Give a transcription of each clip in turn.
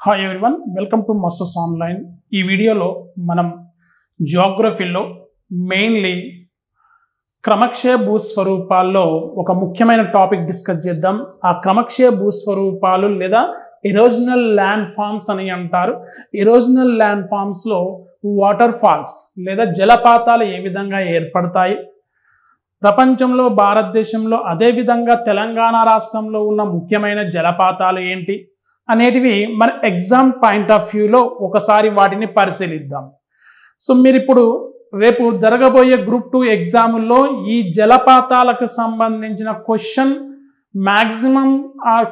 Hi everyone, welcome to మస్టర్స్ online. ఈ వీడియోలో మనం జియోగ్రఫీలో మెయిన్లీ క్రమక్షయ భూస్వరూపాల్లో ఒక ముఖ్యమైన టాపిక్ డిస్కస్ చేద్దాం. ఆ క్రమక్షయ భూస్వరూపాలు లేదా ఎరోజనల్ ల్యాండ్ ఫామ్స్ అని అంటారు. ఎరోజనల్ ల్యాండ్ ఫామ్స్లో వాటర్ ఫాల్స్ లేదా జలపాతాలు ఏ విధంగా ఏర్పడతాయి, ప్రపంచంలో భారతదేశంలో అదేవిధంగా తెలంగాణ రాష్ట్రంలో ఉన్న ముఖ్యమైన జలపాతాలు ఏంటి అనేటివి మన ఎగ్జామ్ పాయింట్ ఆఫ్ వ్యూలో ఒకసారి వాటిని పరిశీలిద్దాం. సో మీరు ఇప్పుడు రేపు జరగబోయే గ్రూప్ 2 ఎగ్జాముల్లో ఈ జలపాతాలకు సంబంధించిన క్వశ్చన్ మ్యాక్సిమం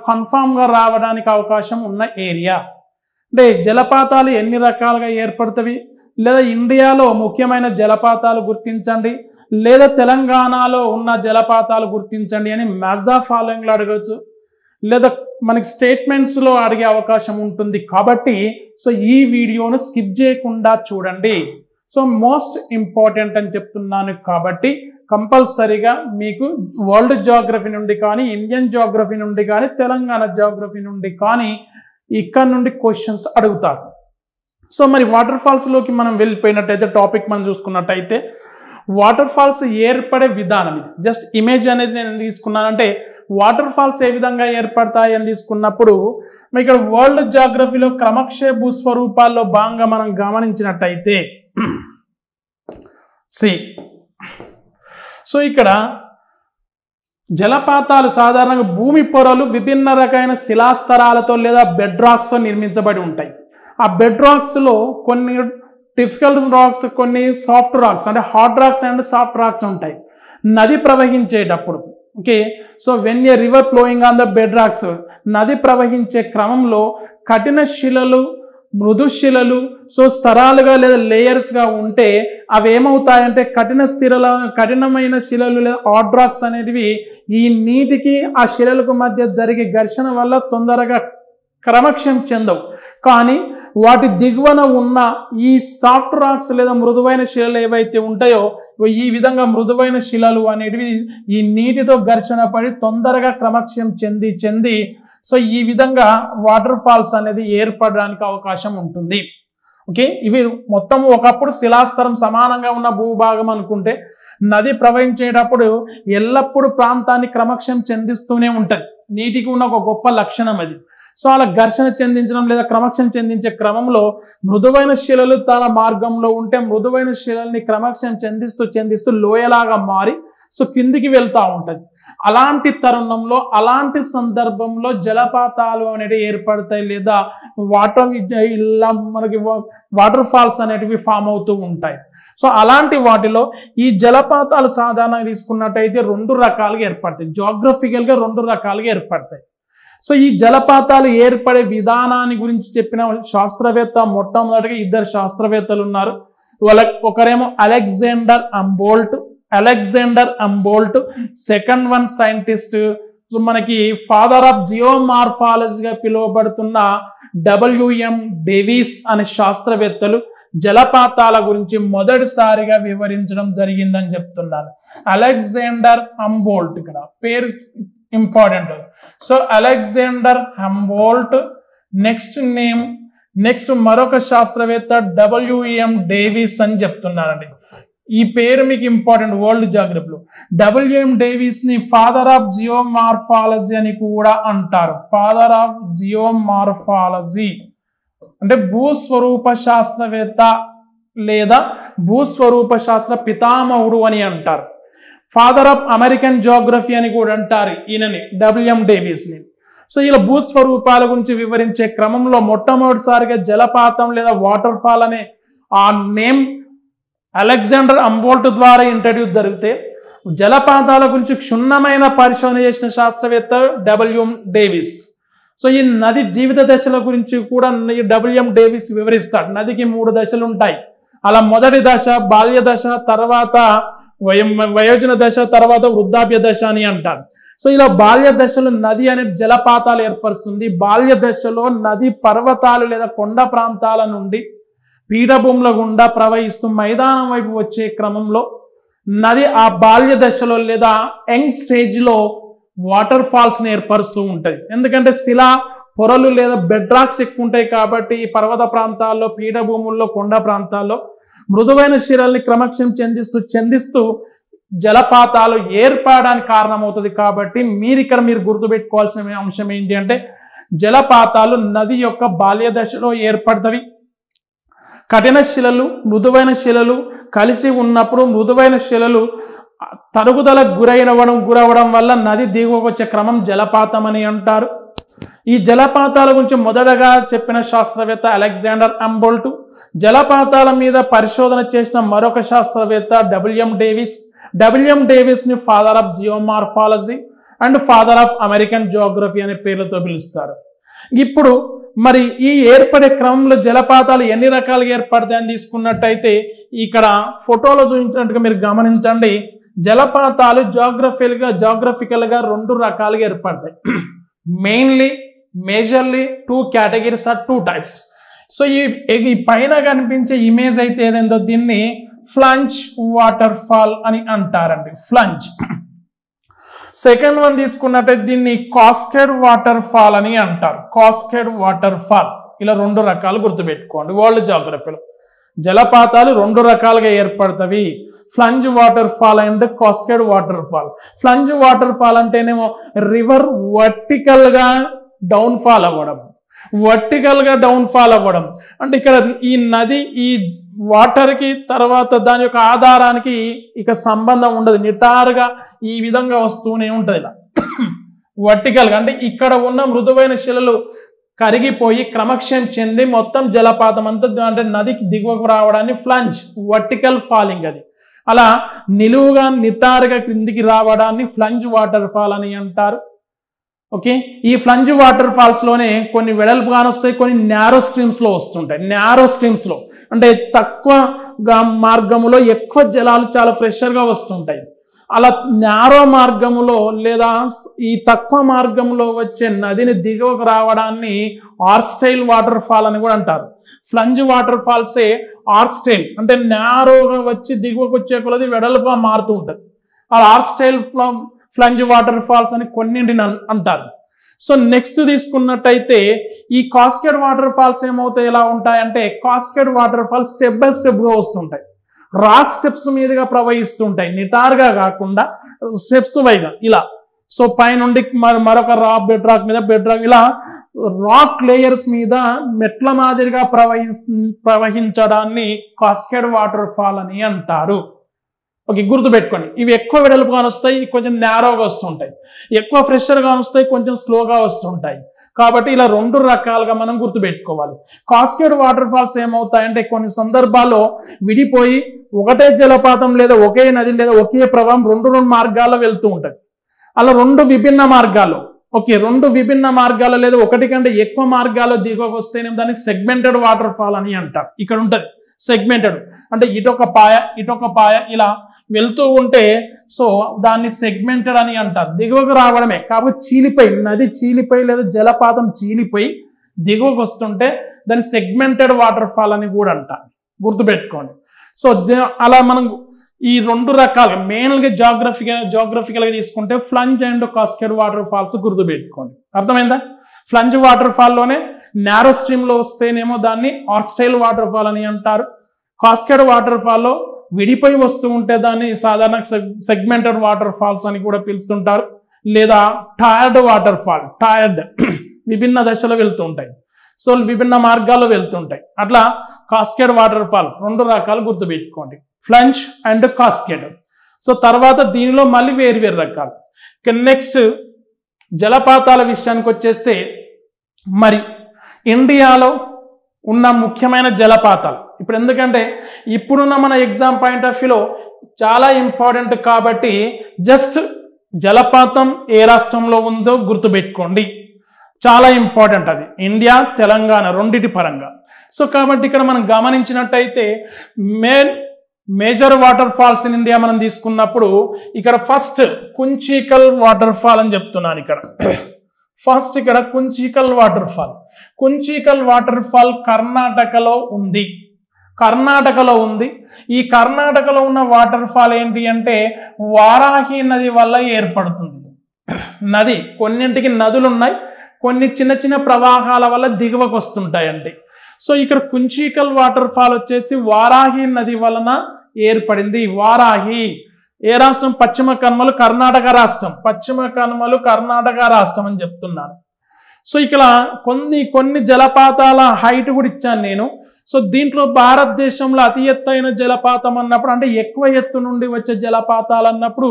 కన్ఫామ్గా రావడానికి అవకాశం ఉన్న ఏరియా. అంటే జలపాతాలు ఎన్ని రకాలుగా ఏర్పడతాయి, లేదా ఇండియాలో ముఖ్యమైన జలపాతాలు గుర్తించండి, లేదా తెలంగాణలో ఉన్న జలపాతాలు గుర్తించండి అని మ్యాచ్ ద ఫాలోయింగ్లో అడగవచ్చు, లేదా మనకి స్టేట్మెంట్స్లో అడిగే అవకాశం ఉంటుంది. కాబట్టి సో ఈ వీడియోను స్కిప్ చేయకుండా చూడండి. సో మోస్ట్ ఇంపార్టెంట్ అని చెప్తున్నాను కాబట్టి కంపల్సరీగా మీకు వరల్డ్ జియోగ్రఫీ నుండి కానీ, ఇండియన్ జియోగ్రఫీ నుండి కానీ, తెలంగాణ జియోగ్రఫీ నుండి కానీ ఇక్కడ నుండి క్వశ్చన్స్ అడుగుతారు. సో మరి వాటర్ ఫాల్స్లోకి మనం వెళ్ళిపోయినట్టయితే టాపిక్ మనం చూసుకున్నట్టయితే వాటర్ ఫాల్స్ ఏర్పడే విధానం ఇది. జస్ట్ ఇమేజ్ అనేది నేను తీసుకున్నానంటే వాటర్ ఫాల్స్ ఏ విధంగా ఏర్పడతాయి అని తీసుకున్నప్పుడు ఇక్కడ వరల్డ్ జియోగ్రఫీలో క్రమక్షయ భూస్వరూపాల్లో భాగంగా మనం గమనించినట్టయితే సో ఇక్కడ జలపాతాలు సాధారణంగా భూమి పొరలు విభిన్న రకమైన శిలాస్తరాలతో లేదా బెడ్ రాక్స్తో నిర్మించబడి ఉంటాయి. ఆ బెడ్ రాక్స్లో కొన్ని డిఫికల్ట్ రాక్స్, కొన్ని సాఫ్ట్ రాక్స్ అంటే hard rocks and soft rocks ఉంటాయి. నది ప్రవహించేటప్పుడు okay, so when a river flowing on the bed rocks, నది ప్రవహించే క్రమంలో కఠిన శిలలు, మృదు శిలలు సో స్తరాలుగా లేదా లేయర్స్గా ఉంటే అవి ఏమవుతాయంటే కఠినమైన శిలలు లేదా హార్డ్ రాక్స్ అనేటివి ఈ నీటికి ఆ శిలలకు మధ్య జరిగే ఘర్షణ వల్ల తొందరగా క్రమక్షయం చెందవు. కానీ వాటి దిగువన ఉన్న ఈ సాఫ్ట్ రాక్స్ లేదా మృదువైన శిలలు ఏవైతే ఉంటాయో ఈ విధంగా మృదువైన శిలలు అనేటివి ఈ నీటితో ఘర్షణ పడి తొందరగా క్రమక్షయం చెంది సో ఈ విధంగా వాటర్ ఫాల్స్ అనేది ఏర్పడడానికి అవకాశం ఉంటుంది. ఓకే, ఇవి మొత్తం ఒకప్పుడు శిలాస్తరం సమానంగా ఉన్న భూభాగం అనుకుంటే నది ప్రవహించేటప్పుడు ఎల్లప్పుడూ ప్రాంతాన్ని క్రమక్షయం చెందిస్తూనే ఉంటుంది. నీటికి ఉన్న ఒక గొప్ప లక్షణం అది. సో అలా ఘర్షణ చెందించడం లేదా క్రమక్షయం చెందించే క్రమంలో మృదువైన శిలలు తన మార్గంలో ఉంటే మృదువైన శిలల్ని క్రమక్షయం చెందిస్తూ లోయలాగా మారి సో కిందికి వెళ్తూ ఉంటుంది. అలాంటి తరుణంలో అలాంటి సందర్భంలో జలపాతాలు అనేవి ఏర్పడతాయి లేదా మనకి వాటర్ ఫాల్స్ అనేటివి ఫామ్ అవుతూ ఉంటాయి. సో అలాంటి వాటిలో ఈ జలపాతాలు సాధారణంగా తీసుకున్నట్టయితే 2 రకాలుగా ఏర్పడతాయి. జియోగ్రఫికల్గా 2 రకాలుగా ఏర్పడతాయి. సో ఈ జలపాతాలు ఏర్పడే విధానాన్ని గురించి చెప్పిన శాస్త్రవేత్త మొట్టమొదటిగా 2 శాస్త్రవేత్తలు ఉన్నారు. ఒకరేమో Alexander Humboldt, second one scientist so మనకి ఫాదర్ ఆఫ్ జియోమార్ఫాలజీగా పిలువబడుతున్న WM డేవిస్ అనే శాస్త్రవేత్తలు జలపాతాల గురించి మొదటిసారిగా వివరించడం జరిగిందని చెప్తున్నారు. అలెగ్జాండర్ అంబోల్ట్, ఇక్కడ పేరు important. So Alexander Humboldt, next మరొక శాస్త్రవేత్త WM డేవిస్ అని చెప్తున్నారండి. ఈ పేరు మీకు ఇంపార్టెంట్ వరల్డ్ జియోగ్రఫీలో. WM డేవిస్ ని ఫాదర్ ఆఫ్ జియోమార్ఫాలజీ అని కూడా అంటారు. ఫాదర్ ఆఫ్ జియోమార్ఫాలజీ అంటే భూస్వరూప శాస్త్రవేత్త లేదా భూస్వరూప శాస్త్ర పితామహుడు అని అంటారు. ఫాదర్ ఆఫ్ అమెరికన్ జియోగ్రఫీ అని కూడా అంటారు ఈయనని, WM డేవిస్ని. సో ఇలా భూస్వరూపాల గురించి వివరించే క్రమంలో మొట్టమొదటిసారిగా జలపాతం లేదా వాటర్ ఫాల్ అనే ఆ నేమ్ అలెగ్జాండర్ అంబోల్ట్ ద్వారా ఇంట్రడ్యూస్ జరిగితే జలపాతాల గురించి క్షుణ్ణమైన పరిశోధన చేసిన శాస్త్రవేత్త WM డేవిస్. సో ఈ నది జీవిత దశల గురించి కూడా WM డేవిస్ వివరిస్తాడు. నదికి 3 దశలు ఉంటాయి. అలా మొదటి దశ బాల్య దశ, తర్వాత వయోజన దశ, తర్వాత వృద్ధాప్య దశ అని అంటారు. సో ఇలా బాల్య దశలో నది అనే జలపాతాలు ఏర్పరుస్తుంది. బాల్య దశలో నది పర్వతాలు లేదా కొండ ప్రాంతాల నుండి పీఠభూముల గుండా ప్రవహిస్తూ మైదానం వైపు వచ్చే క్రమంలో నది ఆ బాల్య దశలో లేదా యంగ్ స్టేజ్లో వాటర్ ఫాల్స్ని ఏర్పరుస్తూ ఉంటుంది. ఎందుకంటే శిలా పొరలు లేదా బెడ్ రాక్స్ ఎక్కువ ఉంటాయి కాబట్టి ఈ పర్వత ప్రాంతాల్లో, పీఠభూముల్లో, కొండ ప్రాంతాల్లో మృదువైన శిలల్ని క్రమక్షయం చెందిస్తూ జలపాతాలు ఏర్పడడానికి కారణమవుతుంది. కాబట్టి మీరు గుర్తుపెట్టుకోవాల్సిన అంశం ఏంటి అంటే జలపాతాలు నది యొక్క బాల్య దశలో ఏర్పడతవి. కఠిన శిలలు, మృదువైన శిలలు కలిసి ఉన్నప్పుడు మృదువైన శిలలు తరుగుదలకు గురవడం వల్ల నది దిగువకు వచ్చే క్రమం జలపాతం అని అంటారు. ఈ జలపాతాల గురించి మొదటగా చెప్పిన శాస్త్రవేత్త అలెగ్జాండర్ హంబోల్ట్. జలపాతాల మీద పరిశోధన చేసిన మరొక శాస్త్రవేత్త డబ్ల్యూఎం డేవిస్ ని father of geomorphology and father of American Geography అనే పేర్లతో పిలుస్తారు. ఇప్పుడు మరి ఈ ఏర్పడే క్రమంలో జలపాతాలు ఎన్ని రకాలుగా ఏర్పడతాయని తీసుకున్నట్టయితే ఇక్కడ ఫోటోలో చూపించినట్టుగా మీరు గమనించండి. జలపాతాలు జాగ్రఫికల్గా 2 రకాలుగా ఏర్పడతాయి. Mainly majorly 2 categories or 2 types. So ఈ పైన కనిపించే ఇమేజ్ అయితే ఏదైందో దీన్ని ఫ్లంజ్ వాటర్ ఫాల్ అని అంటారండి. ఫ్లంజ్. సెకండ్ వన్ తీసుకున్నట్టయితే దీన్ని కాస్కేడ్ వాటర్ ఫాల్ అని అంటారు. Cascade waterfall. ఇలా 2 రకాలు గుర్తుపెట్టుకోండి వరల్డ్ జాగ్రఫీలో. జలపాతాలు 2 రకాలుగా ఏర్పడతవి. Plunge waterfall and cascade waterfall. Plunge waterfall అంటేనేమో రివర్ వర్టికల్గా డౌన్ఫాల్ అవ్వడం. అంటే ఇక్కడ ఈ నది ఈ వాటర్కి తర్వాత దాని యొక్క ఆధారానికి ఇక సంబంధం ఉండదు. నిటారుగా ఈ విధంగా వస్తూనే ఉంటుంది. ఇలా వర్టికల్గా అంటే ఇక్కడ ఉన్న మృదువైన శిలలు కరిగిపోయి క్రమక్షయం చెంది మొత్తం జలపాతం అంతా అంటే నదికి దిగువకు రావడాన్ని ఫ్లంజ్ వర్టికల్ ఫాలింగ్. అది అలా నిలువుగా నిటారుగా క్రిందికి రావడాన్ని ఫ్లంజ్ వాటర్ ఫాల్ అని అంటారు. ఓకే, ఈ ఫ్లంజ్ వాటర్ ఫాల్స్ లోనే కొన్ని వెడల్పుగానే వస్తాయి, కొన్ని నేరో స్ట్రీమ్స్ లో వస్తుంటాయి. నేరో స్ట్రీమ్స్ లో అంటే తక్కువ మార్గములో ఎక్కువ జలాలు చాలా ఫ్రెషర్ గా వస్తుంటాయి. అలా నేరో మార్గములో లేదా ఈ తక్కువ మార్గంలో వచ్చే నదిని దిగువకు రావడాన్ని ఆర్స్టైల్ వాటర్ ఫాల్ అని కూడా అంటారు. ఫ్లంజ్ వాటర్ ఫాల్సే ఆర్స్టైల్ అంటే నేరోగా వచ్చి దిగువకు వచ్చే కొలది వెడల్పుగా మారుతూ ఉంటుంది. అలా ఆర్స్టైల్ ఫ్లంజ్ వాటర్ ఫాల్స్ అని కొన్నింటిని అంటారు. సో నెక్స్ట్ తీసుకున్నట్టయితే ఈ కాస్కేడ్ వాటర్ ఫాల్స్ ఏమవుతాయి, ఎలా ఉంటాయంటే cascade waterfalls step by స్టెప్గా వస్తుంటాయి. రాక్ స్టెప్స్ మీదుగా ప్రవహిస్తుంటాయి, నిటారుగా కాకుండా స్టెప్స్ వైగా ఇలా. సో పైనుండి మరొక బెడ్ రాక్ మీద బెడ్ రాక్ ఇలా రాక్ లేయర్స్ మీద మెట్ల మాదిరిగా ప్రవహించడాన్ని కాస్కేడ్ వాటర్ ఫాల్ అని అంటారు. ఓకే, గుర్తుపెట్టుకోండి. ఇవి ఎక్కువ వెడల్పుగా వస్తాయి, కొంచెం నేరోగా వస్తుంటాయి. ఎక్కువ ఫ్రెషర్గా వస్తాయి, కొంచెం స్లోగా వస్తుంటాయి. కాబట్టి ఇలా 2 రకాలుగా మనం గుర్తుపెట్టుకోవాలి. కాస్కేడ్ వాటర్ ఫాల్స్ ఏమవుతాయంటే కొన్ని సందర్భాల్లో విడిపోయి ఒకటే జలపాతం లేదా ఒకే నది లేదా ఒకే ప్రవాహం 2 మార్గాల్లో వెళ్తూ ఉంటాయి. అలా 2 విభిన్న మార్గాలు, ఓకే 2 విభిన్న మార్గాలు లేదా ఒకటి కంటే ఎక్కువ మార్గాలు దిగువకు వస్తేనే దాన్ని సెగ్మెంటెడ్ వాటర్ ఫాల్ అని అంటారు. ఇక్కడ ఉంటుంది సెగ్మెంటెడ్ అంటే ఇటొక పాయ ఇలా వెళ్తూ ఉంటే సో దాన్ని సెగ్మెంటెడ్ అని అంటారు. దిగువకు రావడమే కాబట్టి చీలిపోయి నది చీలిపోయి లేదా జలపాతం చీలిపోయి దిగువకు వస్తుంటే దాన్ని సెగ్మెంటెడ్ వాటర్ ఫాల్ అని కూడా అంటారు. గుర్తుపెట్టుకోండి. సో అలా మనం ఈ 2 రకాలుగా మెయిన్గా జాగ్రఫికల్గా తీసుకుంటే ఫ్లంజ్ అండ్ కాస్కేడ్ వాటర్ ఫాల్స్ గుర్తుపెట్టుకోండి. అర్థమైందా? ఫ్లంజ్ వాటర్ ఫాల్లోనే నేరో స్ట్రీమ్లో వస్తేనేమో దాన్ని ఆర్స్టైల్ వాటర్ ఫాల్ అని అంటారు. కాస్కేడ్ వాటర్ ఫాల్లో విడిపోయి వస్తూ ఉంటే దాన్ని సాధారణ సెగ్మెంటెడ్ వాటర్ ఫాల్స్ అని కూడా పిలుస్తుంటారు. లేదా టైర్డ్ వాటర్ ఫాల్, టైర్డ్ విభిన్న దశలో వెళ్తూ ఉంటాయి. సో విభిన్న మార్గాల్లో వెళ్తుంటాయి. అట్లా కాస్కేడ్ వాటర్ ఫాల్ 2 రకాలు గుర్తుపెట్టుకోండి, ఫ్లంజ్ అండ్ కాస్కేడ్. సో తర్వాత దీనిలో మళ్ళీ వేరు రకాలు. నెక్స్ట్ జలపాతాల విషయానికి వచ్చేస్తే మరి ఇండియాలో ఉన్న ముఖ్యమైన జలపాతాలు ఇప్పుడు ఎందుకంటే ఇప్పుడున్న మన ఎగ్జామ్ పాయింట్ ఆఫ్ వ్యూలో చాలా ఇంపార్టెంట్ కాబట్టి జస్ట్ జలపాతం ఏ రాష్ట్రంలో ఉందో గుర్తుపెట్టుకోండి. చాలా ఇంపార్టెంట్ అది ఇండియా తెలంగాణ రెండిటి పరంగా. సో కాబట్టి ఇక్కడ మనం గమనించినట్టయితే major waterfalls in India మనం తీసుకున్నప్పుడు ఇక్కడ ఫస్ట్ కుంచికల్ వాటర్ ఫాల్ అని చెప్తున్నాను. ఇక్కడ ఫస్ట్ ఇక్కడ కుంచికల్ వాటర్ ఫాల్ కర్ణాటకలో ఉంది. ఈ కర్ణాటకలో ఉన్న వాటర్ ఫాల్ ఏంటి అంటే వారాహి నది వల్ల ఏర్పడుతుంది. నది కొన్నింటికి నదులు ఉన్నాయి, కొన్ని చిన్న చిన్న ప్రవాహాల వల్ల దిగువకు వస్తుంటాయండి. సో ఇక్కడ కుంచీకల్ వాటర్ ఫాల్ వచ్చేసి వారాహి నది వలన ఏర్పడింది. వారాహి ఏ రాష్ట్రం? పశ్చిమ కనుమలు కర్ణాటక రాష్ట్రం. పశ్చిమ కనుమలు కర్ణాటక రాష్ట్రం అని చెప్తున్నాను. సో ఇక్కడ కొన్ని జలపాతాల హైట్ కూడా ఇచ్చాను నేను. సో దీంట్లో భారతదేశంలో అతి ఎత్తైన జలపాతం అన్నప్పుడు, అంటే ఎక్కువ ఎత్తు నుండి వచ్చే జలపాతాలు అన్నప్పుడు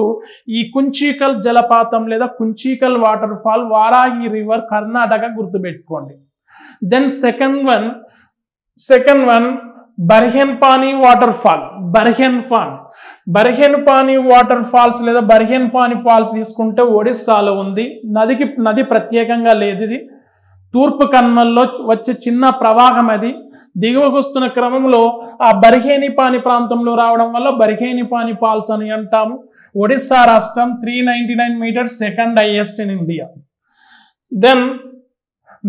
ఈ కుంచీకల్ జలపాతం లేదా Kunchikal waterfall Varahi river Karnataka గుర్తుపెట్టుకోండి. Then second one Barehipani waterfall. Barehipani waterfalls లేదా బర్హెన్పాని ఫాల్స్ తీసుకుంటే ఒడిస్సాలో ఉంది. నది ప్రత్యేకంగా లేదు. ఇది తూర్పు కనుమల్లో వచ్చే చిన్న ప్రవాహం. అది దిగువకు వస్తున్న క్రమంలో ఆ బర్హేనిపాని ప్రాంతంలో రావడం వల్ల బర్హేనిపాని ఫాల్స్ అని అంటాము. ఒడిస్సా రాష్ట్రం 399 meters, second highest in India. Then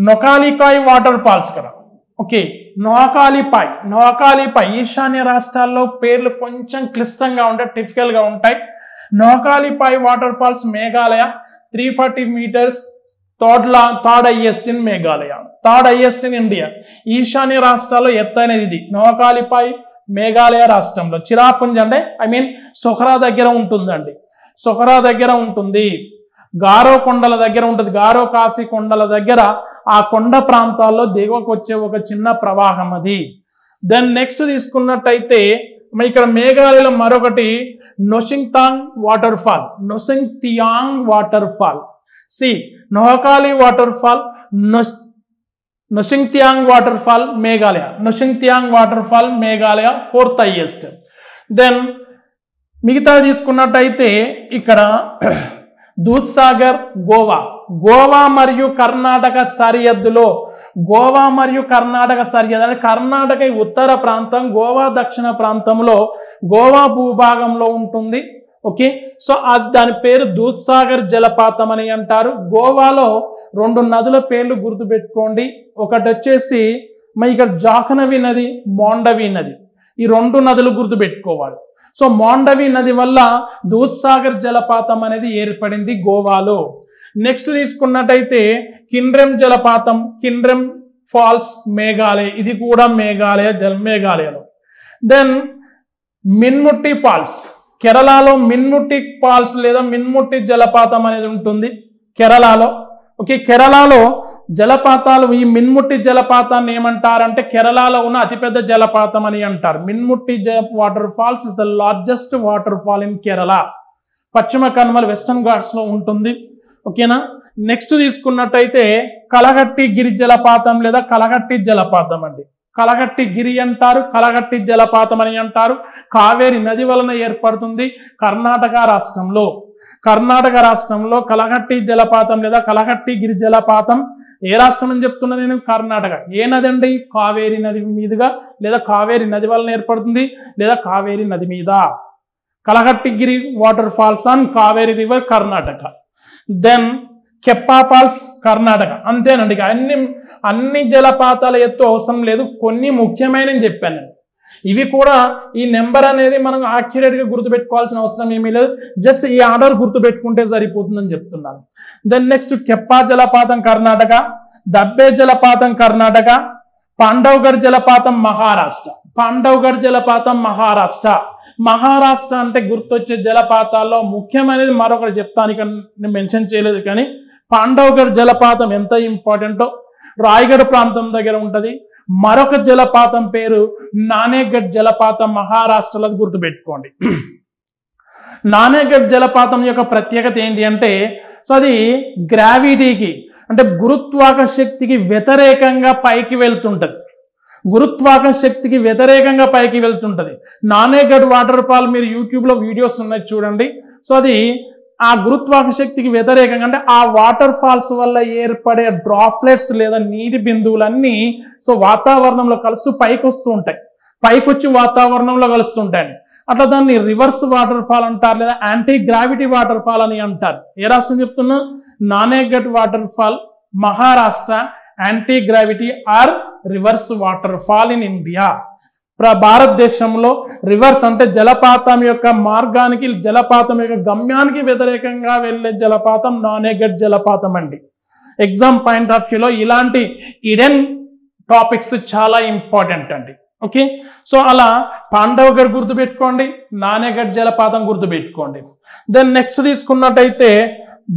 Nohkalikai waterfalls కదా. ఓకే, నోకాలిపాయ్ ఈశాన్య రాష్ట్రాల్లో పేర్లు కొంచెం క్లిష్టంగా ఉంటాయి, టిపికల్గా ఉంటాయి. Nohkalikai waterfalls Meghalaya 340 meters, third highest in Meghalaya, third highest in India. ఈశాన్య రాష్ట్రాల్లో ఎత్తైనది ఇది. నోకాలిపాయ్ మేఘాలయ రాష్ట్రంలో చిరాపుంజ్ అంటే సొఖరా దగ్గర ఉంటుందండి. సొఖరా దగ్గర ఉంటుంది. గారో కొండల దగ్గర ఉంటుంది. గారో కాశీ కొండల దగ్గర ఆ కొండ ప్రాంతాల్లో దిగువకు వచ్చే ఒక చిన్న ప్రవాహం అది. దెన్ నెక్స్ట్ తీసుకున్నట్టయితే ఇక్కడ మేఘాలయలో మరొకటి Nohsngithiang waterfall. Nohkali waterfall, Nohsngithiang waterfall Meghalaya, fourth highest. Then మిగతా తీసుకున్నట్టయితే ఇక్కడ దూద్సాగర్ గోవా మరియు కర్ణాటక సరిహద్దులో, అంటే కర్ణాటక ఉత్తర ప్రాంతం, గోవా దక్షిణ ప్రాంతంలో, గోవా భూభాగంలో ఉంటుంది. ఓకే, సో దాని పేరు దూద్సాగర్ జలపాతం అని అంటారు. గోవాలో 2 నదుల పేర్లు గుర్తుపెట్టుకోండి. ఒకటి వచ్చేసి ఇక్కడ జాహ్నవి నది, మాండవి నది. ఈ 2 నదులు గుర్తుపెట్టుకోవాలి. సో మాండవి నది వల్ల దూద్సాగర్ జలపాతం అనేది ఏర్పడింది గోవాలో. నెక్స్ట్ తీసుకున్నట్టయితే కిండ్రెమ్ ఫాల్స్ మేఘాలయ, ఇది కూడా మేఘాలయలో. దెన్ మిన్ముట్టి ఫాల్స్, కేరళలో మిన్ముట్టి ఫాల్స్ లేదా మిన్ముట్టి జలపాతం అనేది ఉంటుంది కేరళలో. ఓకే, కేరళలో జలపాతాలు, ఈ మిన్ముట్టి జలపాతాన్ని ఏమంటారంటే కేరళలో ఉన్న అతిపెద్ద జలపాతం అని అంటారు. Meenmutty waterfalls is the largest waterfall in Kerala. పశ్చిమ కనుమల వెస్టర్న్ ఘాట్స్ లో ఉంటుంది. ఓకేనా. నెక్స్ట్ తీసుకున్నట్టయితే కలగట్టి గిరి జలపాతం లేదా కలగట్టి జలపాతం అండి. కలగట్టి గిరి అంటారు, కలగట్టి జలపాతం అని అంటారు. కావేరి నది వలన ఏర్పడుతుంది కర్ణాటక రాష్ట్రంలో. కలగట్టి జలపాతం లేదా కలగట్టి గిరి జలపాతం ఏ రాష్ట్రం అని చెప్తున్నా నేను? కర్ణాటక. ఏ నది అండి? కావేరి నది మీదుగా లేదా కావేరి నది వలన ఏర్పడుతుంది లేదా కావేరి నది మీద. Kalagatti Giri waterfalls on Kaveri river, Karnataka. Then Keppa falls, Karnataka. అంతేనండి. అన్ని జలపాతాల ఎత్తు అవసరం లేదు, కొన్ని ముఖ్యమైనవి చెప్పాను. ఇవి కూడా ఈ నెంబర్ అనేది మనం యాక్యురేట్గా గుర్తుపెట్టుకోవాల్సిన అవసరం ఏమీ లేదు, జస్ట్ ఈ ఆర్డర్ గుర్తుపెట్టుకుంటే సరిపోతుందని చెప్తున్నాను. దెన్ నెక్స్ట్ కెప్పా జలపాతం కర్ణాటక, దబ్బే జలపాతం కర్ణాటక, పాండవ్గఢ్ జలపాతం మహారాష్ట్ర. మహారాష్ట్ర అంటే గుర్తొచ్చే జలపాతాల్లో ముఖ్యమైనది మరొకటి చెప్తాను, ఇక్కడ నేను మెన్షన్ చేయలేదు కానీ పాండవ్గఢ్ జలపాతం ఎంత ఇంపార్టెంటో. రాయగఢ్ ప్రాంతం దగ్గర ఉంటుంది. మరొక జలపాతం పేరు నానేఘడ్ జలపాతం, మహారాష్ట్రలో, గుర్తుపెట్టుకోండి. నానేఘడ్ జలపాతం యొక్క ప్రత్యేకత ఏంటి అంటే, సో అది గ్రావిటీకి అంటే గురుత్వాకర్షణకి వ్యతిరేకంగా పైకి వెళ్తుంటది. నానేఘడ్ వాటర్ ఫాల్ మీరు యూట్యూబ్లో వీడియోస్ ఉన్నాయి చూడండి. సో అది ఆ గురుత్వాకర్షణకి వ్యతిరేకంగా, అంటే ఆ వాటర్ ఫాల్స్ వల్ల ఏర్పడే డ్రాప్లెట్స్ లేదా నీటి బిందువులన్నీ సో వాతావరణంలో కలుస్తూ పైకొచ్చి వాతావరణంలో కలుస్తుంటాయి. అట్లా దాన్ని రివర్స్ వాటర్ ఫాల్ అంటారు లేదా యాంటీ గ్రావిటీ వాటర్ ఫాల్ అని అంటారు. ఏ రాష్ట్రం చెప్తున్నా? Naneghat waterfall Maharashtra, anti gravity or reverse waterfall in India. భారతదేశంలో రివర్స్ అంటే జలపాతం యొక్క మార్గానికి, జలపాతం యొక్క గమ్యానికి వ్యతిరేకంగా వెళ్ళే జలపాతం నానేఘడ్ జలపాతం అండి. ఎగ్జామ్ పాయింట్ ఆఫ్ వ్యూలో ఇలాంటి ఇడెన్ టాపిక్స్ చాలా ఇంపార్టెంట్ అండి. ఓకే, సో అలా పాండవగఢ్ గుర్తుపెట్టుకోండి, నానేగఢ్ జలపాతం గుర్తుపెట్టుకోండి. దెన్ నెక్స్ట్ తీసుకున్నట్టయితే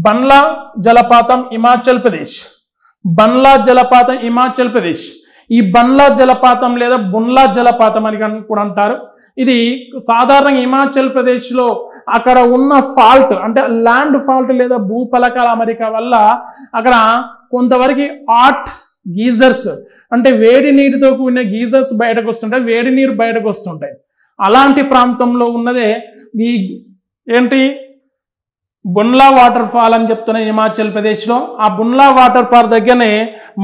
బన్లా జలపాతం హిమాచల్ ప్రదేశ్. బన్లా జలపాతం హిమాచల్ ప్రదేశ్. ఈ బన్లా జలపాతం లేదా బున్లా జలపాతం అని కూడా అంటారు. ఇది సాధారణంగా హిమాచల్ ప్రదేశ్లో అక్కడ ఉన్న ఫాల్ట్ అంటే ల్యాండ్ ఫాల్ట్ లేదా భూపలకాల అమరిక వల్ల అక్కడ కొంతవరకు హాట్ గీజర్స్ అంటే వేడి నీటితో కూడిన గీజర్స్ బయటకు వస్తుంటాయి, వేడి నీరు బయటకు వస్తుంటాయి. అలాంటి ప్రాంతంలో ఉన్నదే ఈ ఏంటి బున్లా వాటర్ ఫాల్ అని చెప్తున్నా హిమాచల్ ప్రదేశ్లో. ఆ బున్లా వాటర్ ఫాల్ దగ్గరనే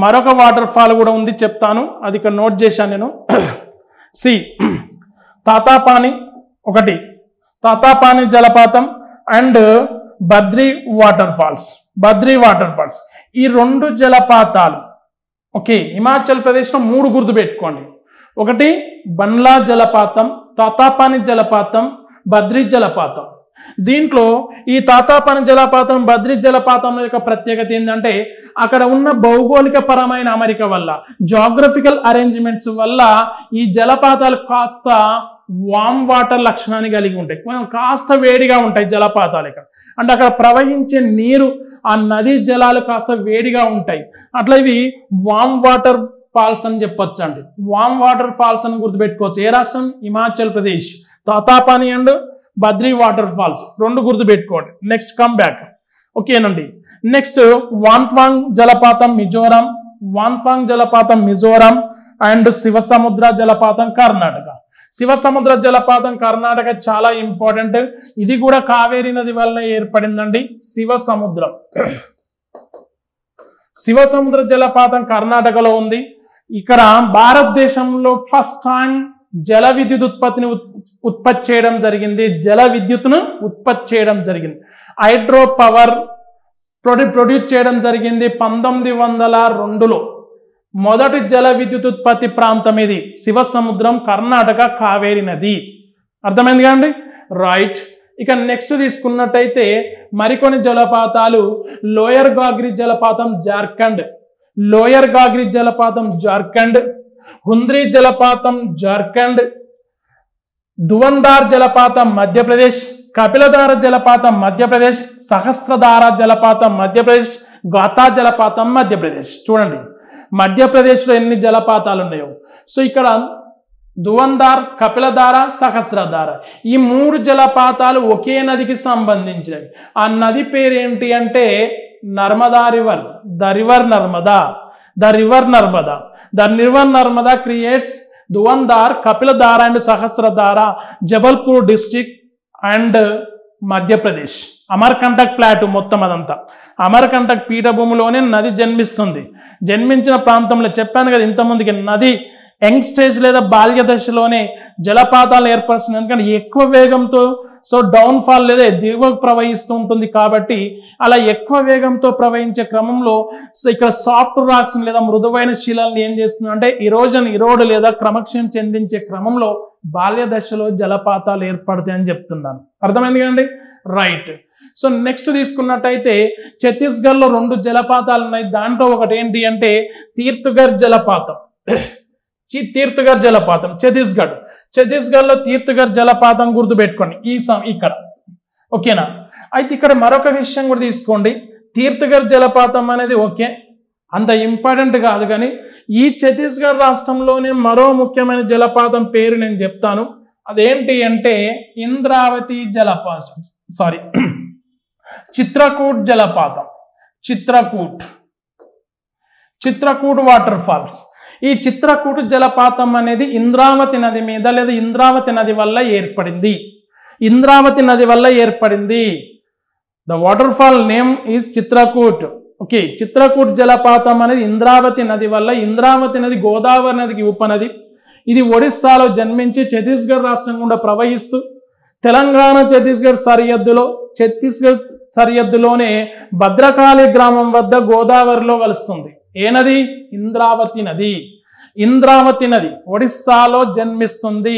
మరొక వాటర్ ఫాల్ కూడా ఉంది, చెప్తాను, అది ఇక్కడ నోట్ చేశాను నేను. సి తాతాపాని ఒకటి, తాతాపాని జలపాతం and Badri waterfalls. Badri waterfalls ఈ రెండు జలపాతాలు ఓకే హిమాచల్ ప్రదేశ్లో 3 గుర్తుపెట్టుకోండి. ఒకటి బన్లా జలపాతం, తాతాపాని జలపాతం, బద్రీ జలపాతం. దీంట్లో ఈ తాతాపాని జలపాతం, బద్రీ జలపాతం యొక్క ప్రత్యేకత ఏంటంటే అక్కడ ఉన్న భౌగోళిక పరమైన అమరిక వల్ల, జాగ్రఫికల్ అరేంజ్మెంట్స్ వల్ల ఈ జలపాతాలు కాస్త వామ్ వాటర్ లక్షణాన్ని కలిగి ఉంటాయి, కాస్త వేడిగా ఉంటాయి జలపాతాలు. ఇక్కడ అంటే అక్కడ ప్రవహించే నీరు ఆ నదీ జలాలు కాస్త వేడిగా ఉంటాయి. అట్లా ఇవి వామ్ వాటర్ ఫాల్స్ అని చెప్పొచ్చు అండి. వామ్ వాటర్ ఫాల్స్ అని గుర్తుపెట్టుకోవచ్చు. ఏ రాష్ట్రం? Himachal Pradesh. Tatapani and Badri waterfalls 2 గుర్తుపెట్టుకోండి. నెక్స్ట్ కమ్ బ్యాక్ ఓకేనండి. నెక్స్ట్ వాంత్వాంగ్ జలపాతం మిజోరాం, వాంత్వాంగ్ జలపాతం మిజోరాం అండ్ శివసముద్ర జలపాతం కర్ణాటక. శివసముద్ర జలపాతం కర్ణాటక చాలా ఇంపార్టెంట్. ఇది కూడా కావేరీ నది వల్ల ఏర్పడిందండి. శివసముద్రం, శివసముద్ర జలపాతం కర్ణాటకలో ఉంది. ఇక్కడ భారతదేశంలో ఫస్ట్ టైం జల విద్యుత్ ఉత్పత్తిని ఉత్పత్తి చేయడం జరిగింది. జల విద్యుత్తును ఉత్పత్తి చేయడం జరిగింది. హైడ్రో పవర్ ప్రొడ్యూస్ చేయడం జరిగింది 1902లో. మొదటి జల విద్యుత్ ఉత్పత్తి ప్రాంతం ఇది శివసముద్రం, కర్ణాటక, కావేరీ నది. అర్థమైంది కదండి? రైట్. ఇక నెక్స్ట్ తీసుకున్నట్టయితే మరికొన్ని జలపాతాలు లోయర్ గాగ్రి జలపాతం జార్ఖండ్, లోయర్ గాగ్రి జలపాతం జార్ఖండ్, హుంద్రీ జలపాతం జార్ఖండ్, దువందార్ జలపాతం మధ్యప్రదేశ్, కపిలధార జలపాతం మధ్యప్రదేశ్, సహస్రధార జలపాతం మధ్యప్రదేశ్, గాతా జలపాతం మధ్యప్రదేశ్. చూడండి మధ్యప్రదేశ్లో ఎన్ని జలపాతాలు ఉన్నాయో. సో ఇక్కడ దువందార్, కపిలధార, సహస్రధార ఈ 3 జలపాతాలు ఒకే నదికి సంబంధించినవి. ఆ నది పేరు ఏంటి అంటే Narmada river. The river Narmada, the river Narmada. The river Narmada creates Dhuandhar, Kapildhara and Sahasradhara, Jabalpur district and Madhya Pradesh. Amarkantak plateau మొత్తం అదంతా అమర్కంటక్ పీఠభూమిలోనే నది జన్మిస్తుంది. జన్మించిన ప్రాంతంలో చెప్పాను కదా ఇంతమందికి, నది యంగ్ స్టేజ్ లేదా బాల్య దశలోనే జలపాతాలు ఏర్పరుస్తుంది. ఎందుకంటే ఎక్కువ వేగంతో సో డౌన్ ఫాల్ లేదా దిగువకు ప్రవహిస్తూ ఉంటుంది. కాబట్టి అలా ఎక్కువ వేగంతో ప్రవహించే క్రమంలో సో ఇక్కడ సాఫ్ట్ రాక్స్ లేదా మృదువైన శిలల్ని ఏం చేస్తుంది అంటే ఇరోడ్ లేదా క్రమక్షయం చెందించే క్రమంలో బాల్య దశలో జలపాతాలు ఏర్పడతాయి అని చెప్తున్నాను. అర్థమైంది కదండి? రైట్. సో నెక్స్ట్ తీసుకున్నట్టయితే ఛత్తీస్గఢ్లో 2 జలపాతాలు ఉన్నాయి. దాంట్లో ఒకటి ఏంటి అంటే తీర్థగఢ్ జలపాతం. తీర్థగఢ్ జలపాతం ఛత్తీస్గఢ్లో తీర్థగఢ్ జలపాతం గుర్తుపెట్టుకోండి ఇక్కడ. ఓకేనా? అయితే ఇక్కడ మరొక విషయం కూడా తీసుకోండి. తీర్థగఢ్ జలపాతం అనేది ఓకే అంత ఇంపార్టెంట్ కాదు, కానీ ఈ ఛత్తీస్గఢ్ రాష్ట్రంలోనే మరో ముఖ్యమైన జలపాతం పేరు నేను చెప్తాను. అదేంటి అంటే ఇంద్రావతి జలపాతం, చిత్రకూట్ జలపాతం. Chitrakoot waterfalls. ఈ చిత్రకూట్ జలపాతం అనేది ఇంద్రావతి నది మీద లేదా ఇంద్రావతి నది వల్ల ఏర్పడింది. ఇంద్రావతి నది వల్ల ఏర్పడింది. The water fall name is Chitrakoot. Okay, Chitrakoot జలపాతం అనేది ఇంద్రావతి నది వల్ల. ఇంద్రావతి నది గోదావరి నదికి ఉపనది. ఇది ఒడిస్సాలో జన్మించి ఛత్తీస్గఢ్ రాష్ట్రం గుండా ప్రవహిస్తూ తెలంగాణ ఛత్తీస్గఢ్ సరిహద్దులోనే భద్రకాళి గ్రామం వద్ద గోదావరిలో కలుస్తుంది. ఏ నది? ఇంద్రావతి నది. ఇంద్రావతి నది ఒడిస్సాలో జన్మిస్తుంది.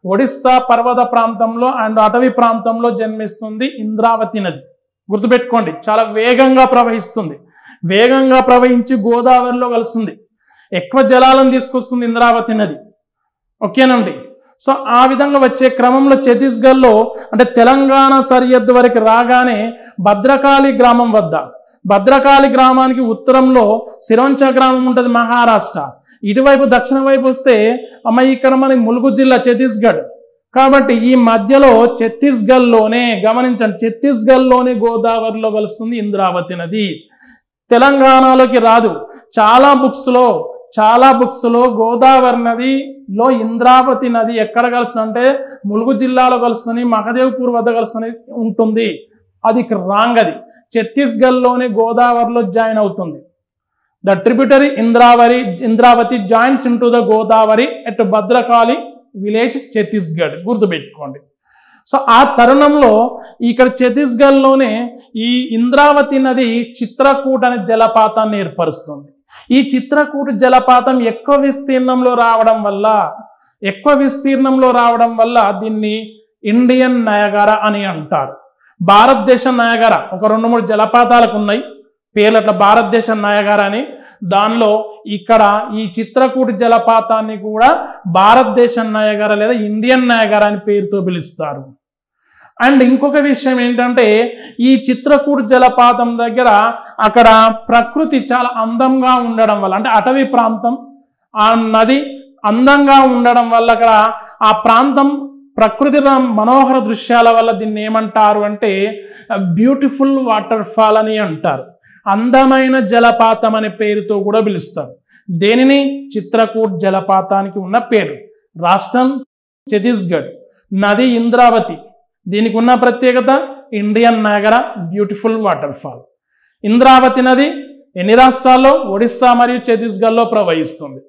ఒడిస్సా పర్వత ప్రాంతంలో అండ్ అటవీ ప్రాంతంలో జన్మిస్తుంది ఇంద్రావతి నది. గుర్తుపెట్టుకోండి, చాలా వేగంగా ప్రవహిస్తుంది. వేగంగా ప్రవహించి గోదావరిలో కలుస్తుంది. ఎక్కువ జలాలను తీసుకొస్తుంది ఇంద్రావతి నది. ఓకేనండి. సో ఆ విధంగా వచ్చే క్రమంలో ఛత్తీస్గఢ్లో అంటే తెలంగాణ సరిహద్దు వరకు రాగానే భద్రకాళి గ్రామం వద్ద, భద్రకాళి గ్రామానికి ఉత్తరంలో సిరోంచ గ్రామం ఉంటుంది మహారాష్ట్ర. ఇటువైపు దక్షిణ వైపు వస్తే ఇక్కడ మనకి ములుగు జిల్లా ఛత్తీస్గఢ్. కాబట్టి ఈ మధ్యలో ఛత్తీస్గఢ్లోనే గమనించండి, ఛత్తీస్గఢ్లోనే గోదావరిలో కలుస్తుంది ఇంద్రావతి నది. తెలంగాణలోకి రాదు. చాలా బుక్స్లో గోదావరి నదిలో ఇంద్రావతి నది ఎక్కడ కలుస్తుంది అంటే ములుగు జిల్లాలో కలుస్తుంది, మహదేవ్పూర్ వద్ద కలుస్తుంది ఉంటుంది. అది రాంగ్. అది ఛత్తీస్గఢ్లోనే గోదావరిలో జాయిన్ అవుతుంది. The tributary Indravati joins into the Godavari at Bhadrakali village Chhattisgarh. గుర్తుపెట్టుకోండి. సో ఆ తరుణంలో ఇక్కడ ఛత్తీస్గఢ్లోనే ఈ ఇంద్రావతి నది చిత్రకూట అనే జలపాతాన్ని ఏర్పరుస్తుంది. ఈ చిత్రకూట జలపాతం ఎక్కువ విస్తీర్ణంలో రావడం వల్ల దీన్ని ఇండియన్ నయగారా అని అంటారు. భారతదేశ నయగారా ఒక 2-3 జలపాతాలకు ఉన్నాయి పేర్లు అట్లా, భారతదేశ నయగారా అని. దానిలో ఇక్కడ ఈ చిత్రకూట జలపాతాన్ని కూడా భారతదేశ నయగారా లేదా ఇండియన్ నయగారా అని పేరుతో పిలుస్తారు. అండ్ ఇంకొక విషయం ఏంటంటే ఈ చిత్రకూట జలపాతం దగ్గర అక్కడ ప్రకృతి చాలా అందంగా ఉండడం వల్ల, అంటే అటవీ ప్రాంతం, ఆ నది అందంగా ఉండడం వల్ల అక్కడ ఆ ప్రాంతం ప్రకృతి మనోహర దృశ్యాల వల్ల దీన్ని ఏమంటారు అంటే బ్యూటిఫుల్ వాటర్ ఫాల్ అని అంటారు. అందమైన జలపాతం అనే పేరుతో కూడా పిలుస్తారు. దేనిని? చిత్రకూట్ జలపాతానికి ఉన్న పేరు. రాష్ట్రం ఛత్తీస్గఢ్, నది ఇంద్రావతి, దీనికి ఉన్న ప్రత్యేకత Indian Nayagarh beautiful water fall. Indravati నది ఎన్ని రాష్ట్రాల్లో? ఒడిస్సా మరియు ఛత్తీస్గఢ్లో ప్రవహిస్తుంది.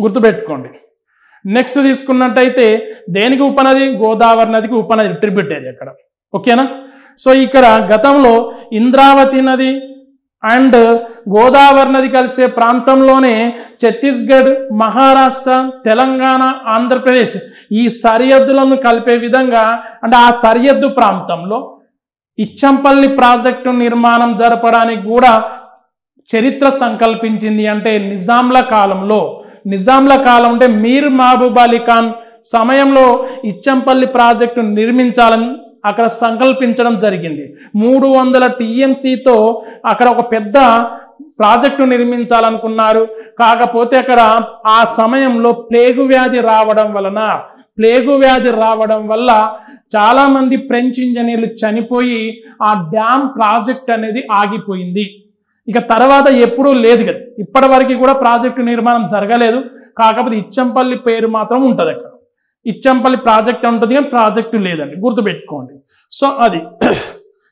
గుర్తుపెట్టుకోండి. నెక్స్ట్ తీసుకున్నట్టయితే దేనికి ఉపనది? గోదావరి నదికి ఉపనది, ట్రిబ్యూటరీ అక్కడ. ఓకేనా? సో ఇక్కడ గతంలో ఇంద్రావతి నది అండ్ గోదావరి నది కలిసే ప్రాంతంలోనే ఛత్తీస్గఢ్, మహారాష్ట్ర, తెలంగాణ, ఆంధ్రప్రదేశ్ ఈ సరిహద్దులను కలిపే విధంగా, అంటే ఆ సరిహద్దు ప్రాంతంలో ఇచ్చంపల్లి ప్రాజెక్టు నిర్మాణం జరపడానికి కూడా చరిత్ర సంకల్పించింది. అంటే నిజాంల కాలంలో అంటే మీర్ మహబూబ్ అలీ ఖాన్ సమయంలో ఇచ్చంపల్లి ప్రాజెక్టు నిర్మించాలని అక్కడ సంకల్పించడం జరిగింది. 300 TMCతో అక్కడ ఒక పెద్ద ప్రాజెక్టు నిర్మించాలనుకున్నారు. కాకపోతే అక్కడ ఆ సమయంలో ప్లేగు వ్యాధి రావడం వల్ల చాలామంది ఫ్రెంచ్ ఇంజనీర్లు చనిపోయి ఆ డ్యామ్ ప్రాజెక్ట్ అనేది ఆగిపోయింది. ఇక తర్వాత ఎప్పుడూ లేదు కదా, ఇప్పటి వరకు కూడా ప్రాజెక్టు నిర్మాణం జరగలేదు. కాకపోతే ఇచ్చంపల్లి పేరు మాత్రం ఉంటుంది. అక్కడ ఇచ్చంపల్లి ప్రాజెక్ట్ ఉంటుంది కానీ ప్రాజెక్టు లేదండి, గుర్తుపెట్టుకోండి. సో అది.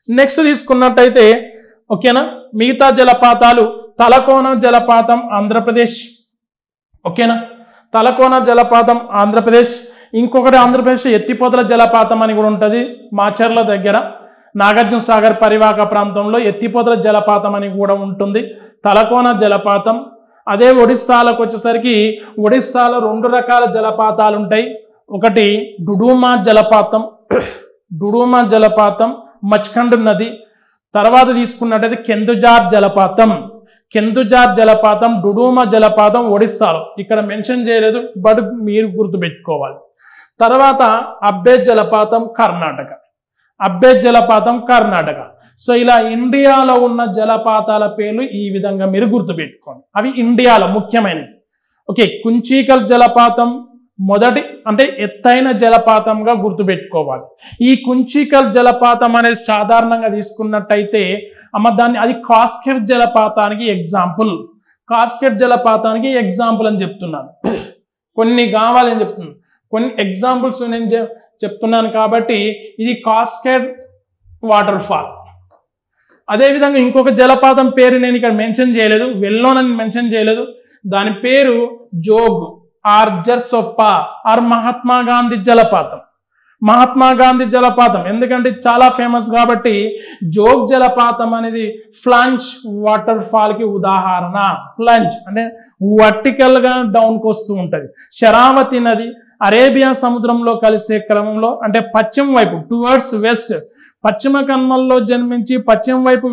నెక్స్ట్ తీసుకున్నట్టయితే ఓకేనా, మిగతా జలపాతాలు తలకోన జలపాతం ఆంధ్రప్రదేశ్. ఓకేనా, తలకోన జలపాతం ఆంధ్రప్రదేశ్. ఇంకొకటి ఆంధ్రప్రదేశ్ ఎత్తిపోతల జలపాతం అని కూడా ఉంటుంది మాచర్ల దగ్గర, నాగార్జున సాగర్ పరివాహక ప్రాంతంలో ఎత్తిపోతల జలపాతం అని కూడా ఉంటుంది, తలకోన జలపాతం. అదే ఒడిస్సాలకు వచ్చేసరికి ఒడిస్సాలో 2 రకాల జలపాతాలు ఉంటాయి. ఒకటి డుడుమా జలపాతం మచ్కండ్ నది. తర్వాత తీసుకున్నట్టయితే కెందుజార్ జలపాతం, డుడుమా జలపాతం ఒడిస్సాలో, ఇక్కడ మెన్షన్ చేయలేదు బట్ మీరు గుర్తుపెట్టుకోవాలి. తర్వాత అబ్బేజ్ జలపాతం కర్ణాటక. సో ఇలా ఇండియాలో ఉన్న జలపాతాల పేర్లు ఈ విధంగా మీరు గుర్తుపెట్టుకోండి. అవి ఇండియాలో ముఖ్యమైనవి. ఓకే, కుంచీకల్ జలపాతం మొదటి అంటే ఎత్తైన జలపాతంగా గుర్తుపెట్టుకోవాలి. ఈ కుంచీకల్ జలపాతం అనేది సాధారణంగా తీసుకున్నట్టయితే అది కాస్కెట్ జలపాతానికి ఎగ్జాంపుల్ అని చెప్తున్నాను. కొన్ని కావాలని చెప్తున్నాను, కొన్ని ఎగ్జాంపుల్స్ నేను చెప్తున్నాను కాబట్టి ఇది కాస్కెట్ వాటర్ ఫాల్. అదేవిధంగా ఇంకొక జలపాతం పేరు నేను ఇక్కడ మెన్షన్ చేయలేదు, వెల్లోన్ అని మెన్షన్ చేయలేదు. దాని పేరు జోగ్ ఆర్ జర్సొప్పా ఆర్ మహాత్మా గాంధీ జలపాతం. ఎందుకంటే చాలా ఫేమస్ కాబట్టి జోగ్ జలపాతం అనేది ఫ్లంజ్ వాటర్ ఫాల్ కి ఉదాహరణ. ఫ్లంజ్ అంటే వర్టికల్ గా డౌన్కి వస్తూ ఉంటుంది. శరావతి నది అరేబియా సముద్రంలో కలిసే క్రమంలో అంటే పశ్చిమ వైపు టువర్డ్స్ వెస్ట్ పశ్చిమ కనుమల్లో జన్మించి పశ్చిమ వైపు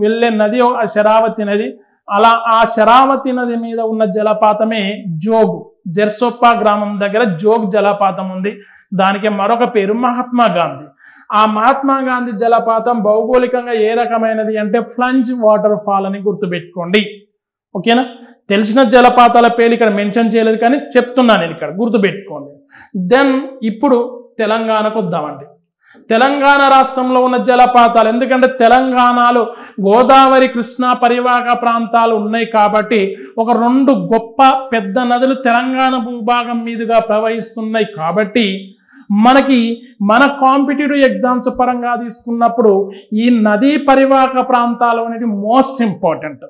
వెళ్ళే నది శరావతి నది. అలా ఆ శరావతి నది మీద ఉన్న జలపాతమే జోగ్. జెర్సొప్ప గ్రామం దగ్గర జోగ్ జలపాతం ఉంది. దానికి మరొక పేరు మహాత్మా గాంధీ. ఆ మహాత్మా గాంధీ జలపాతం భౌగోళికంగా ఏ రకమైనది అంటే ఫ్లంజ్ వాటర్ ఫాల్ అని గుర్తుపెట్టుకోండి. ఓకేనా? తెలిసిన జలపాతాల పేర్లు ఇక్కడ మెన్షన్ చేయలేదు కానీ చెప్తున్నాను నేను ఇక్కడ, గుర్తుపెట్టుకోండి. దెన్ ఇప్పుడు తెలంగాణకు వద్దామండి. తెలంగాణ రాష్ట్రంలో ఉన్న జలపాతాలు, ఎందుకంటే తెలంగాణలో గోదావరి కృష్ణా పరివాహక ప్రాంతాలు ఉన్నాయి కాబట్టి ఒక 2 గొప్ప పెద్ద నదులు తెలంగాణ భూభాగం మీదుగా ప్రవహిస్తున్నాయి కాబట్టి మనకి మన కాంపిటేటివ్ ఎగ్జామ్స్ పరంగా తీసుకున్నప్పుడు ఈ నదీ పరివాహక ప్రాంతాలు అనేది మోస్ట్ ఇంపార్టెంట్.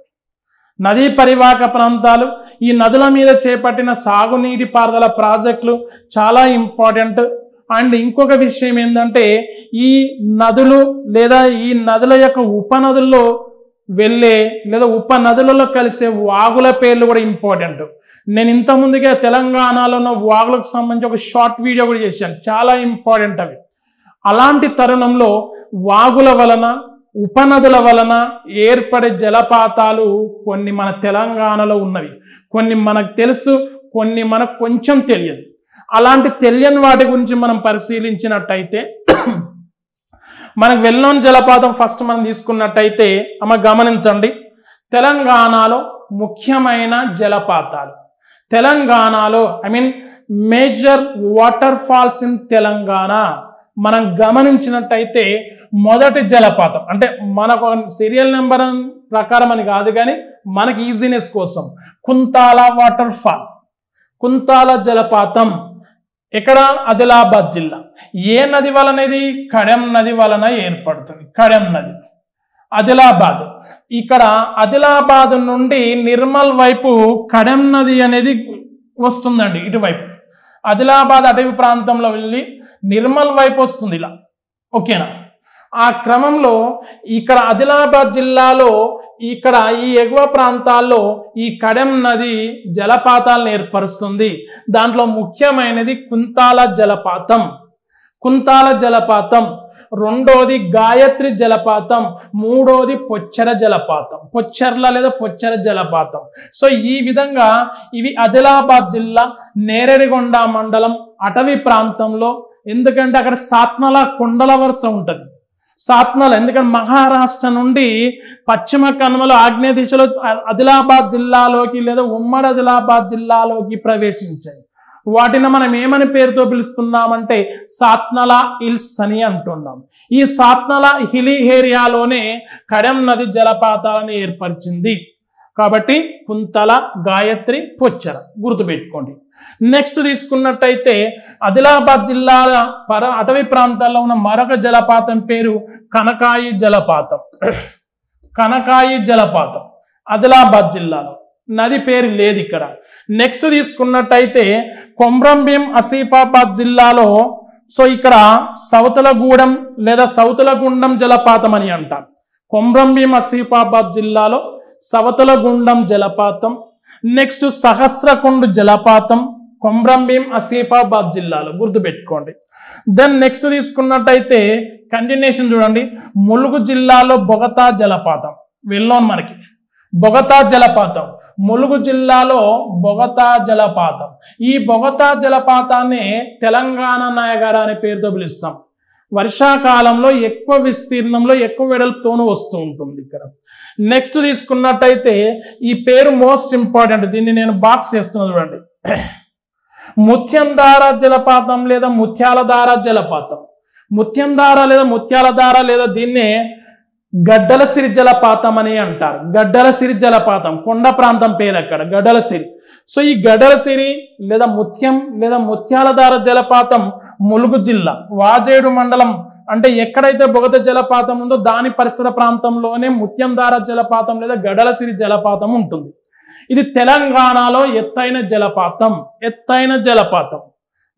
నదీ పరివాహక ప్రాంతాలు, ఈ నదుల మీద చేపట్టిన సాగునీటి పారుదల ప్రాజెక్టులు చాలా ఇంపార్టెంట్. అండ్ ఇంకొక విషయం ఏంటంటే ఈ నదులు లేదా ఈ నదుల యొక్క ఉపనదుల్లో వెళ్ళే లేదా ఉపనదులలో కలిసే వాగుల పేర్లు కూడా ఇంపార్టెంట్. నేను ఇంతకుముందుగా తెలంగాణలో ఉన్న వాగులకు సంబంధించి ఒక షార్ట్ వీడియో కూడా చేశాను, చాలా ఇంపార్టెంట్ అవి. అలాంటి తరుణంలో వాగుల వలన ఉపనదుల వలన ఏర్పడే జలపాతాలు కొన్ని మన తెలంగాణలో ఉన్నవి, కొన్ని మనకు తెలుసు, కొన్ని మనకు కొంచెం తెలియదు. అలాంటి తెలియని వాటి గురించి మనం పరిశీలించినట్టయితే మనకు వెల్నోన్ జలపాతం ఫస్ట్ మనం తీసుకున్నట్టయితే గమనించండి. తెలంగాణలో ముఖ్యమైన జలపాతాలు, తెలంగాణలో major waterfalls in Telangana మనం గమనించినట్టయితే మొదటి జలపాతం అంటే మనకు సీరియల్ నెంబర్ ప్రకారం అని కాదు కానీ మనకి ఈజీనెస్ కోసం కుంతాల వాటర్ ఫాల్, కుంతాల జలపాతం ఇక్కడ ఆదిలాబాద్ జిల్లా. ఏ నది వలనది? కడెం నది వలన ఏర్పడుతుంది. కడెం నది ఆదిలాబాద్. ఇక్కడ ఆదిలాబాద్ నుండి నిర్మల్ వైపు కడెం నది అనేది వస్తుందండి. ఇటువైపు ఆదిలాబాద్ అటవీ ప్రాంతంలో వెళ్ళి నిర్మల్ వైపు వస్తుంది ఇలా. ఓకేనా? ఆ క్రమంలో ఇక్కడ ఆదిలాబాద్ జిల్లాలో ఇక్కడ ఈ ఎగువ ప్రాంతాల్లో ఈ కడెం నది జలపాతాలను ఏర్పరుస్తుంది. దాంట్లో ముఖ్యమైనది కుంతాల జలపాతం. కుంతాల జలపాతం, రెండోది గాయత్రి జలపాతం, మూడోది పొచ్చెర జలపాతం, పొచ్చెర్ల లేదా పొచ్చెర జలపాతం. సో ఈ విధంగా ఇవి ఆదిలాబాద్ జిల్లా నేరేడిగొండ మండలం అటవీ ప్రాంతంలో, ఎందుకంటే అక్కడ సాత్నల కొండల వరుస ఉంటుంది. సాత్నల ఎందుకంటే మహారాష్ట్ర నుండి పశ్చిమ కనుమలు ఆగ్నేయ దిశలో ఆదిలాబాద్ జిల్లాలోకి లేదా ఉమ్మడి ఆదిలాబాద్ జిల్లాలోకి ప్రవేశించాయి. వాటిని మనం ఏమని పేరుతో పిలుస్తున్నామంటే సాత్నల హిల్స్ అని అంటున్నాం. ఈ సాత్నల హిలీ ఏరియాలోనే కడెం నది జలపాతాలను ఏర్పరిచింది. కాబట్టి కుంతల, గాయత్రి, పొచ్చెర గుర్తుపెట్టుకోండి. నెక్స్ట్ తీసుకున్నట్టయితే ఆదిలాబాద్ జిల్లాల అటవీ ప్రాంతాల్లో ఉన్న మరొక జలపాతం పేరు కనకాయి జలపాతం. కనకాయి జలపాతం ఆదిలాబాద్ జిల్లాలో, నది పేరు లేదు ఇక్కడ. నెక్స్ట్ తీసుకున్నట్టయితే కొమ్రంభీం ఆసిఫాబాద్ జిల్లాలో, సో ఇక్కడ సౌతలగూడెం లేదా సౌతలగుండం జలపాతం అని అంటారు. కొమ్రంభీం ఆసిఫాబాద్ జిల్లాలో సవతలగుండం జలపాతం. నెక్స్ట్ సహస్రకుండు జలపాతం కొమ్రంభీం ఆసిఫాబాద్ జిల్లాలో, గుర్తుపెట్టుకోండి. దెన్ నెక్స్ట్ తీసుకున్నట్టయితే కంటిన్యూషన్ చూడండి. ములుగు జిల్లాలో బొగతా జలపాతం, వెళ్ళోన్ మనకి బొగతా జలపాతం. ములుగు జిల్లాలో బొగతా జలపాతం. ఈ బొగతా జలపాతాన్ని తెలంగాణ నయగార అనే పేరుతో పిలుస్తాం. వర్షాకాలంలో ఎక్కువ విస్తీర్ణంలో ఎక్కువ వెడల్పుతోనూ వస్తూ ఉంటుంది ఇక్కడ. నెక్స్ట్ తీసుకున్నట్టయితే ఈ పేరు మోస్ట్ ఇంపార్టెంట్, దీన్ని నేను బాక్స్ చేస్తున్నా చూడండి. ముత్యంధార జలపాతం లేదా ముత్యాలధార జలపాతం. ముత్యంధార లేదా ముత్యాలధార లేదా దీన్నే గడ్డలసిరి జలపాతం అని అంటారు. గడ్డలసిరి జలపాతం కొండ ప్రాంతం పేరు అక్కడ గడ్డలసిరి. సో ఈ గడ్డలసిరి లేదా ముత్యం లేదా ముత్యాలధార జలపాతం ములుగు జిల్లా వాజేడు మండలం, అంటే ఎక్కడైతే బొగత జలపాతం ఉందో దాని పరిసర ప్రాంతంలోనే ముత్యంధార జలపాతం లేదా గడ్డలసిరి జలపాతం ఉంటుంది. ఇది తెలంగాణలో ఎత్తైన జలపాతం. ఎత్తైన జలపాతం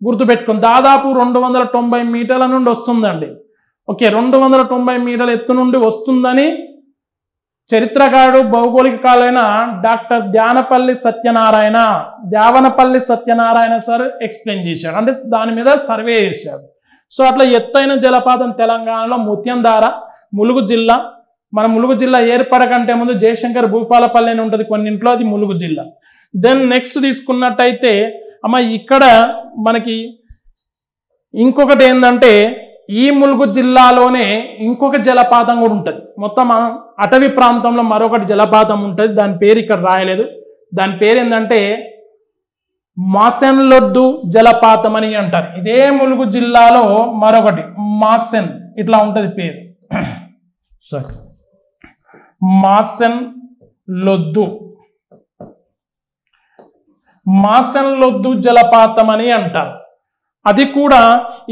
గుర్తుపెట్టుకుని దాదాపు 290 మీటర్ల నుండి వస్తుందండి. ఓకే, 290 మీటర్ల ఎత్తు నుండి వస్తుందని చరిత్రకారుడు భౌగోళికాలైన doctor Devanapalli Satyanarayana sir explain చేశాడు, అంటే దాని మీద సర్వే చేశాడు. సో అట్లా ఎత్తైన జలపాతం తెలంగాణలో ముత్యంధార, ములుగు జిల్లా. మన ములుగు జిల్లా ఏర్పడకంటే ముందు జయశంకర్ భూపాలపల్లి అని ఉంటుంది కొన్నింట్లో, అది ములుగు జిల్లా. దెన్ నెక్స్ట్ తీసుకున్నట్టయితే అమ్మ ఇక్కడ మనకి ఇంకొకటి ఏంటంటే ఈ ములుగు జిల్లాలోనే ఇంకొక జలపాతం కూడా ఉంటుంది. మొత్తం అటవీ ప్రాంతంలో మరొకటి జలపాతం ఉంటుంది, దాని పేరు ఇక్కడ రాయలేదు. దాని పేరు ఏంటంటే మాసెన్లొద్దు జలపాతం అని అంటారు. ఇదే ములుగు జిల్లాలో మరొకటి మాసెన్, ఇట్లా ఉంటుంది పేరు. సరే, మాసెన్లొద్దు జలపాతం అని అంటారు. అది కూడా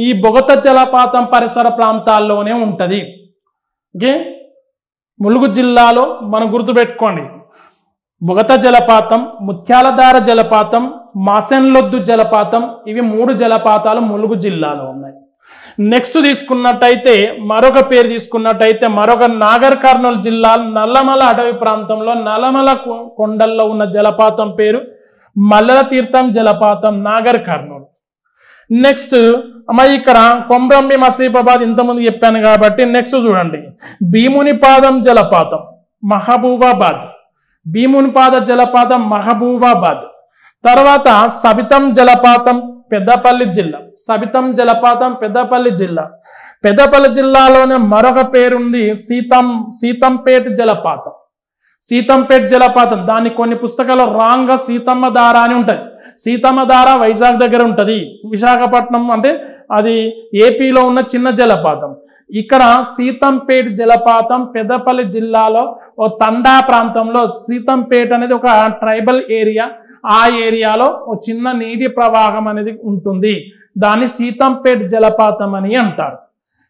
ఈ బొగత జలపాతం పరిసర ప్రాంతాల్లోనే ఉంటుంది. ఓకే, ములుగు జిల్లాలో మనం గుర్తుపెట్టుకోండి, బొగత జలపాతం, ముత్యాలధార జలపాతం, మాసెన్లొద్దు జలపాతం, ఇవి 3 జలపాతాలు ములుగు జిల్లాలో ఉన్నాయి. నెక్స్ట్ తీసుకున్నట్టయితే మరొక పేరు తీసుకున్నట్టయితే మరొక నాగర్ కర్నూలు జిల్లా నల్లమల అటవీ ప్రాంతంలో నల్లమల కొండల్లో ఉన్న జలపాతం పేరు మల్లెల తీర్థం జలపాతం, నాగర్ కర్నూలు. నెక్స్ట్ ఇక్కడ కొమ్రంభీం ఆసిఫాబాద్ ఇంతకుముందు చెప్పాను కాబట్టి నెక్స్ట్ చూడండి, భీమునిపాదం జలపాతం మహబూబాబాద్, భీమునిపాద జలపాతం మహబూబాబాద్. తర్వాత సవితం జలపాతం పెద్దపల్లి జిల్లా, సవితం జలపాతం పెద్దపల్లి జిల్లా. పెద్దపల్లి జిల్లాలోనే మరొక పేరుంది సీతంపేట జలపాతం, సీతంపేట జలపాతం. దాన్ని కొన్ని పుస్తకాల్లో రాంగ్గా సీతమ్మ ధార అని ఉంటుంది. సీతమ్మ ధార వైజాగ్ దగ్గర ఉంటుంది, విశాఖపట్నం అంటే అది ఏపీలో ఉన్న చిన్న జలపాతం. ఇక్కడ సీతంపేట జలపాతం పెద్దపల్లి జిల్లాలో ఓ తండా ప్రాంతంలో, సీతంపేట అనేది ఒక ట్రైబల్ ఏరియా, ఆ ఏరియాలో ఓ చిన్న నీటి ప్రవాహం అనేది ఉంటుంది, దాన్ని సీతంపేట జలపాతం అని అంటారు.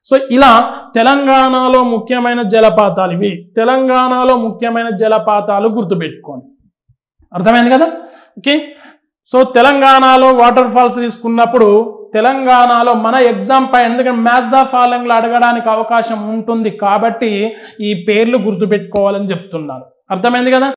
సో ఇలా తెలంగాణలో ముఖ్యమైన జలపాతాలు ఇవి. తెలంగాణలో ముఖ్యమైన జలపాతాలు గుర్తుపెట్టుకోండి, అర్థమైంది కదా. ఓకే, సో తెలంగాణలో వాటర్ ఫాల్స్ తీసుకున్నప్పుడు తెలంగాణలో మన ఎగ్జామ్ పై, ఎందుకంటే మ్యాచ్ ద ఫాలోయింగ్లో అడగడానికి అవకాశం ఉంటుంది కాబట్టి ఈ పేర్లు గుర్తుపెట్టుకోవాలని చెప్తున్నారు, అర్థమైంది కదా.